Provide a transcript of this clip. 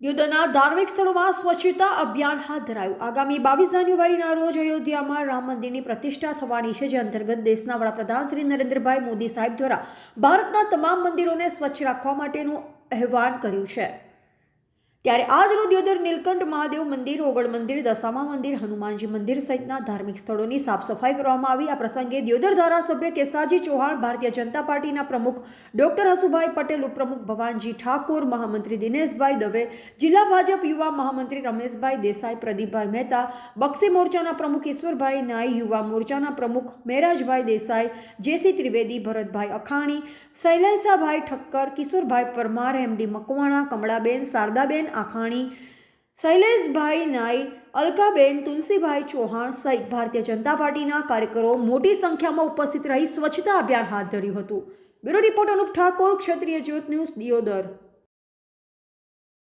દિયોદરના ધાર્મિક સ્થળોમાં સ્વચ્છતા અભિયાન હાથ ધરાયું। આગામી 22 જાન્યુઆરીના રોજ અયોધ્યામાં રામ મંદિરની પ્રતિષ્ઠા થવાની છે, જે અંતર્ગત દેશના વડાપ્રધાન શ્રી નરેન્દ્રભાઈ મોદી સાહેબ દ્વારા ભારતના તમામ મંદિરોને સ્વચ્છ રાખવા માટેનું આહ્વાન કર્યું છે। ત્યારે આજરોજ દિયોદર નીલકંઠ મહાદેવ મંદિર, ઓગળ મંદિર, દશામા મંદિર, હનુમાનજી મંદિર સહિતના ધાર્મિક સ્થળોની સાફ સફાઈ કરવામાં આવી। આ પ્રસંગે દિયોદર ધારાસભ્ય કેસાજી ચૌહાણ, ભારતીય જનતા પાર્ટીના પ્રમુખ ડોક્ટર હસુભાઈ પટેલ, ઉપપ્રમુખ ભવાનજી ઠાકોર, મહામંત્રી દિનેશભાઈ દવે, જિલ્લા ભાજપ યુવા મહામંત્રી રમેશભાઈ દેસાઈ, પ્રદીપભાઈ મહેતા, બક્ષી મોરચાના પ્રમુખ ઈશ્વરભાઈ નાઈ, યુવા મોરચાના પ્રમુખ મેરાજભાઈ દેસાઈ, જેસી ત્રિવેદી, ભરતભાઈ અખાણી, શૈલેષાભાઈ ઠક્કર, કિશોરભાઈ પરમાર, એમડી મકવાણા, કમળાબેન, શારદાબેન આખાણી, શૈલેષભાઈ નાઈ, અલકાબેન, તુલસીભાઈ ચૌહાણ સહિત ભારતીય જનતા પાર્ટીના કાર્યકરો મોટી સંખ્યામાં ઉપસ્થિત રહી સ્વચ્છતા અભિયાન હાથ ધર્યું હતું। બ્યુરો રિપોર્ટ અનુપ ઠાકોર, ક્ષત્રિય જ્યોત ન્યૂઝ, દિયોદર।